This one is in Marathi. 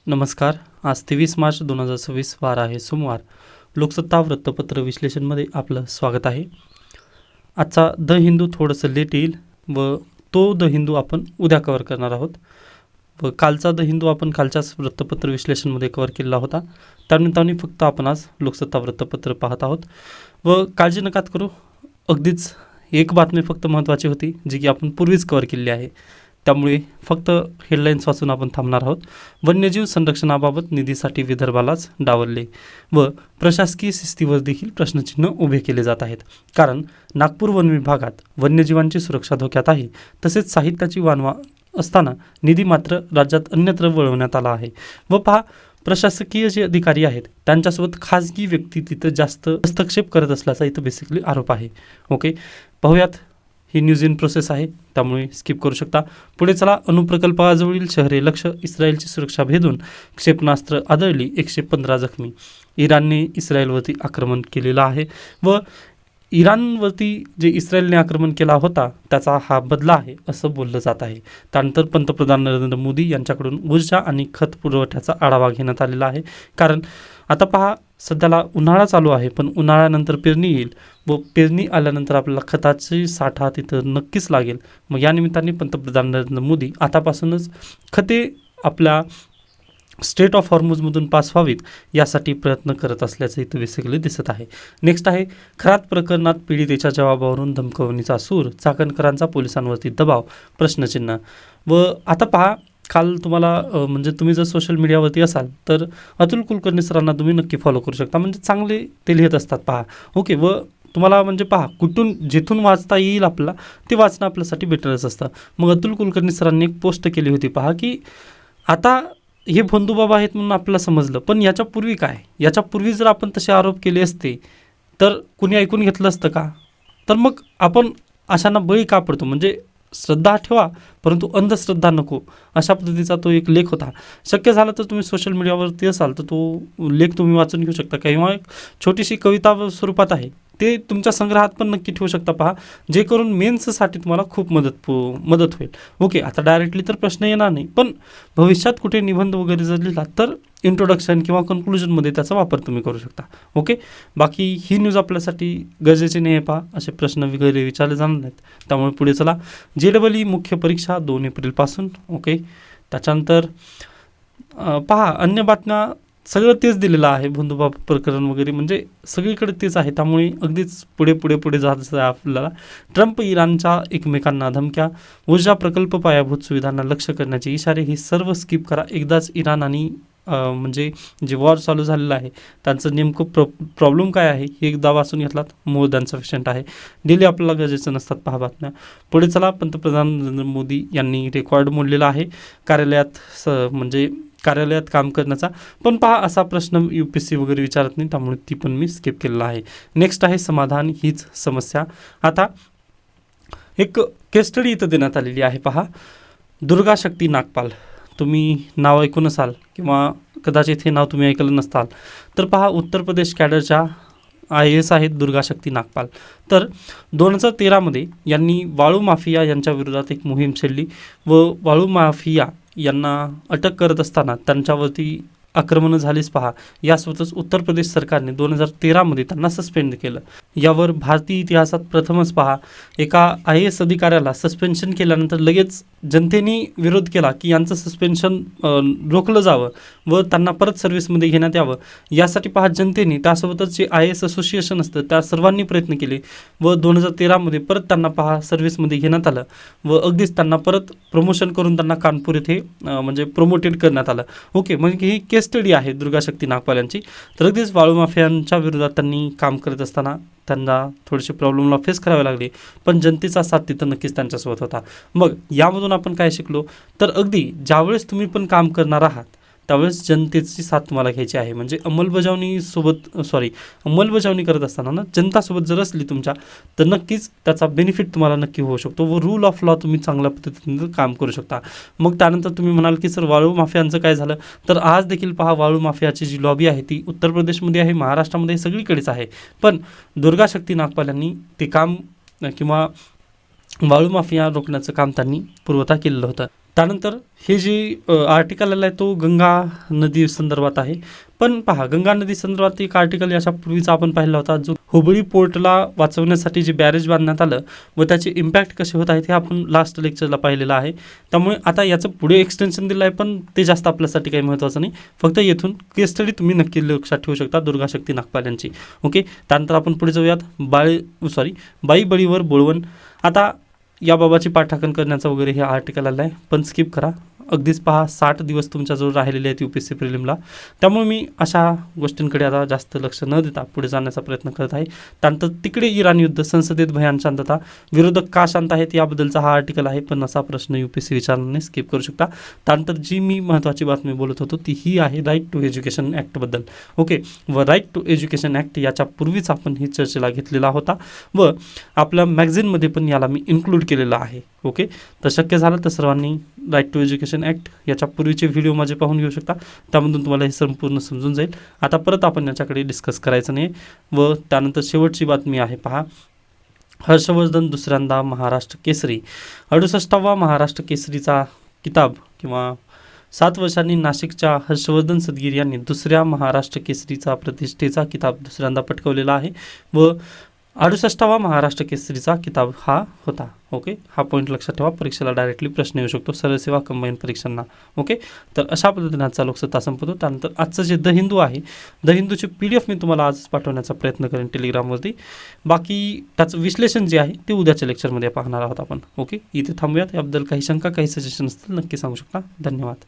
नमस्कार. आज 23 मार्च 2026 वार आहे सोमवार. लोकसत्ता वृत्तपत्र विश्लेषणमध्ये आपलं स्वागत आहे. आजचा द हिंदू थोडंसं लेट येईल व तो द हिंदू आपण उद्या कव्हर करणार आहोत. व कालचा द हिंदू आपण कालच्याच वृत्तपत्र विश्लेषणमध्ये कव्हर केलेला होता. त्यानिमित्ताने फक्त आपण आज लोकसत्ता वृत्तपत्र पाहत आहोत. व काळजी नका करू, अगदीच एक बातमी फक्त महत्त्वाची होती जी की आपण पूर्वीच कव्हर केलेली आहे. त्यामुळे फक्त हेडलाईन्स वाचून आपण थांबणार आहोत. वन्यजीव संरक्षणाबाबत निधीसाठी विदर्भालाच डावलले व प्रशासकीय शिस्तीवर देखील प्रश्नचिन्ह उभे केले जात आहेत. कारण नागपूर वन विभागात वन्यजीवांची सुरक्षा धोक्यात आहे. तसेच साहित्याची वानवा असताना निधी मात्र राज्यात अन्यत्र वळवण्यात आला आहे. व पहा, प्रशासकीय जे अधिकारी आहेत त्यांच्यासोबत खाजगी व्यक्ती तिथं जास्त हस्तक्षेप करत असल्याचा इथं बेसिकली आरोप आहे. ओके, पाहूयात. ही न्यूज इन प्रोसेस आहे, त्यामुळे स्किप करू शकता. पुढे चला. अणुप्रकल्पाजवळील शहरे लक्ष, इस्रायलची सुरक्षा भेदून क्षेपणास्त्र आदळली, 115 जखमी. इराणने इस्रायलवरती आक्रमण केलेलं आहे व इराणवरती जे इस्रायलने आक्रमण केला होता त्याचा हा बदला आहे असं बोललं जात आहे. त्यानंतर पंतप्रधान नरेंद्र मोदी यांच्याकडून ऊर्जा आणि खत पुरवठ्याचा आढावा घेण्यात आलेला आहे. कारण आता पहा, सध्याला उन्हाळा चालू आहे, पण उन्हाळ्यानंतर पेरणी येईल व पेरणी आल्यानंतर आपल्याला खताची साठा तिथं नक्कीच लागेल. मग या निमित्ताने पंतप्रधान नरेंद्र मोदी आतापासूनच खते आपल्या स्टेट ऑफ हॉर्मुजमधून पास व्हावीत यासाठी प्रयत्न करत असल्याचं इथं बेसिकली दिसत आहे. नेक्स्ट आहे, खरात प्रकरणात पीडितेच्या जबाबावरून धमकवणीचा सूर, चाकणकरांचा पोलिसांवरती दबाव, प्रश्नचिन्ह. व आता पहा, काल तुम्हाला म्हणजे तुम्ही जर सोशल मीडियावरती असाल तर अतुल कुलकर्णी सरांना तुम्ही नक्की फॉलो करू शकता. म्हणजे चांगले ते लिहित असतात पहा. ओके, व तुम्हाला म्हणजे पहा, कुठून जिथून वाचता येईल आपल्याला ते वाचणं आपल्यासाठी बेटरच असतं. मग अतुल कुलकर्णी सरांनी एक पोस्ट केली होती पहा, की आता हे बंधुबाबा आहेत म्हणून आपल्याला समजलं, पण याच्यापूर्वी काय, याच्यापूर्वी जर आपण तसे आरोप केले असते तर कुणी ऐकून घेतलं असतं का? तर मग आपण अशांना बळी का पडतो? म्हणजे श्रद्धा ठेवा परंतु अंधश्रद्धा नको, अशा पद्धतीचा तो एक लेख होता. शक्य झालं तर तुम्ही सोशल मीडियावरती असाल तर तो लेख तुम्ही वाचून घेऊ शकता. किंवा एक छोटीशी कविता स्वरूपात आहे, ते तुमच्या संग्रहात पण नक्की ठेवू शकता पहा, जे करून मेन्ससाठी तुम्हाला खूप मदत होईल. ओके, आता डायरेक्टली तर प्रश्न येणार नाही, पण भविष्यात कुठे निबंध वगैरे जर लिहिला तर इंट्रोडक्शन किंवा कन्क्लुजनमध्ये त्याचा वापर तुम्ही करू शकता. ओके, बाकी ही न्यूज आपल्यासाठी गरजेची नाही आहे पहा, असे प्रश्न वगैरे विचारले जाणार नाहीत. त्यामुळे पुढे चला. JEE मुख्य परीक्षा 2 एप्रिलपासून. ओके, त्याच्यानंतर पहा, अन्य बातम्या सगळं तेच दिलेलं आहे, बंधुबाब प्रकरण वगैरे, म्हणजे सगळीकडे तेच आहे. त्यामुळे अगदीच पुढे जायचं आहे आपल्याला. ट्रम्प इराणच्या एकमेकांना धमक्या, ऊर्जा प्रकल्प पायाभूत सुविधांना लक्ष करण्याचे इशारे. हे सर्व स्किप करा. एकदाच इराण आणि म्हणजे जे वॉर चालू झालेलं आहे त्यांचं नेमकं प्रॉब्लेम काय आहे हे एकदा वाचून घेतलात, मोर दॅन सफिशियंट आहे. डेली आपल्याला गरजेचं नसतात पहा बातम्या. पुढे चला. पंतप्रधान नरेंद्र मोदी यांनी रेकॉर्ड मोडलेला आहे म्हणजे कार्यालयात काम करण्याचा. पण पहा, असा प्रश्न UPSC वगैरे विचारत नाही, त्यामुळे ती पण मी स्किप केलेला आहे. नेक्स्ट आहे, समाधान हीच समस्या. आता एक केस स्टडी इथं देण्यात आलेली आहे पहा. दुर्गा शक्ती नागपाल, तुम्ही नाव ऐकून असाल किंवा कदाचित हे नाव तुम्ही ऐकलं नसताल तर पहा, उत्तर प्रदेश कॅडरच्या IAS आहेत दुर्गा शक्ती नागपाल. तर 2013मध्ये यांनी वाळू माफिया यांच्या विरोधात एक मोहीम छेडली व वाळू माफिया यांना अटक करत असताना त्यांच्यावरती आक्रमणं झालीच पहा. यासोबतच उत्तर प्रदेश सरकारने 2013मध्ये त्यांना सस्पेंड केलं. यावर भारतीय इतिहासात प्रथमच पहा, एका IAS अधिकाऱ्याला सस्पेन्शन केल्यानंतर लगेच जनतेने विरोध केला की यांचं सस्पेन्शन रोखलं जावं व त्यांना परत सर्व्हिसमध्ये घेण्यात यावं. यासाठी पहा, जनतेने त्यासोबतच जे IAS असोसिएशन असतं त्या सर्वांनी प्रयत्न केले व 2013मध्ये परत त्यांना पहा सर्व्हिसमध्ये घेण्यात आलं व अगदीच त्यांना परत प्रमोशन करून त्यांना कानपूर येथे म्हणजे प्रमोटेड करण्यात आलं. ओके, म्हणजे ही केस स्टडी आहे दुर्गा शक्ती नागपाल यांची. तर अगदीच वाळू माफियांच्या विरोधात त्यांनी काम करत असताना त्यांना थोडेसे प्रॉब्लेमला फेस करावे लागले, पण जनतेचा साथ तिथं नक्कीच त्यांच्यासोबत होता. मग यामधून आपण काय शिकलो तर अगदी ज्यावेळेस तुम्ही पण काम करणार आहात त्यावेळेस जनतेची साथ तुम्हाला घ्यायची आहे. म्हणजे अंमलबजावणी करत असताना ना जनतासोबत जर असली तुमच्या तर नक्कीच त्याचा बेनिफिट तुम्हाला नक्की होऊ शकतो व रूल ऑफ लॉ तुम्ही चांगल्या पद्धतीने काम करू शकता. मग त्यानंतर तुम्ही म्हणाल की सर वाळू माफियांचं काय झालं, तर आज देखील पहा, वाळू माफियाची जी लॉबी आहे ती उत्तर प्रदेशमध्ये आहे, महाराष्ट्रामध्ये सगळीकडेच आहे. पण दुर्गा शक्ती नागपाल यांनी ते काम किंवा वाळू माफिया रोखण्याचं काम त्यांनी पुरवठा केलेलं होतं. त्यानंतर हे जे आर्टिकल आलं आहे तो गंगा नदी संदर्भात आहे. पण पहा, गंगा नदी संदर्भात एक आर्टिकल याच्यापूर्वीचा आपण पाहिला होता, जो हुबळी पोर्टला वाचवण्यासाठी जे बॅरेज बांधण्यात आलं व त्याचे इम्पॅक्ट कसे होत आहेत हे आपण लास्ट लेक्चरला पाहिलेलं आहे. त्यामुळे आता याचं पुढे एक्सटेन्शन दिलं आहे, पण ते जास्त आपल्यासाठी काही महत्त्वाचं नाही. फक्त येथून केस स्टडी तुम्ही नक्की लक्षात ठेवू शकता, दुर्गा शक्ती नागपाल यांची. ओके, त्यानंतर आपण पुढे जाऊयात. बाई बळीवर बोळवण. आता याबाबतची पाठांकन करण्याचं वगैरे हे आर्टिकल आलं आहे, पण स्किप करा. अगदीच पहा, 60 दिवस तुमच्याजवळ राहिलेले आहेत UPSC प्रिलिमला. त्यामुळे मी अशा गोष्टींकडे आता जास्त लक्ष न देता पुढे जाण्याचा प्रयत्न करत आहे. त्यानंतर तिकडे इराण युद्ध, संसदेत भयान शांतता, विरोधक का शांत आहेत याबद्दलचा हा आर्टिकल आहे, पण असा प्रश्न UPSC विचारण्याने स्किप करू शकता. त्यानंतर जी मी महत्त्वाची बातमी बोलत होतो ती ही आहे राईट टू एज्युकेशन ॲक्टबद्दल. ओके, व राईट टू एज्युकेशन ॲक्ट याच्यापूर्वीच आपण ही चर्चेला घेतलेला होता व आपल्या मॅगझिनमध्ये पण याला मी इन्क्लूड केलेलं आहे. ओके, तर शक्य झालं तर सर्वांनी राईट टू एज्युकेशन ॲक्ट याच्यापूर्वीचे व्हिडिओ माझे पाहून घेऊ शकता, त्यामधून तुम्हाला हे संपूर्ण समजून जाईल. आता परत आपण याच्याकडे डिस्कस करायचं नाही. व त्यानंतर शेवटची बातमी आहे पहा, हर्षवर्धन दुसऱ्यांदा महाराष्ट्र केसरी. 68वा महाराष्ट्र केसरीचा किताब किंवा 7 वर्षांनी नाशिकच्या हर्षवर्धन सदगीर यांनी दुसऱ्या महाराष्ट्र केसरीचा प्रतिष्ठेचा किताब दुसऱ्यांदा पटकावलेला आहे व 68वा महाराष्ट्र केसरीचा किताब हा होता. ओके, हा पॉईंट लक्षात ठेवा, परीक्षेला डायरेक्टली प्रश्न येऊ शकतो सरळ सेवा कंबाईन परीक्षांना. ओके, तर अशा पद्धतीने आजचा लोकसत्ता संपतो. त्यानंतर आजचं जे द हिंदू आहे, द हिंदूची PDF मी तुम्हाला आज पाठवण्याचा प्रयत्न करेन टेलिग्रामवरती. बाकी त्याचं विश्लेषण जे आहे ते उद्याच्या लेक्चरमध्ये पाहणार आहोत आपण. ओके, इथे थांबूयात. याबद्दल काही शंका, काही सजेशन असतील नक्की सांगू शकता. धन्यवाद.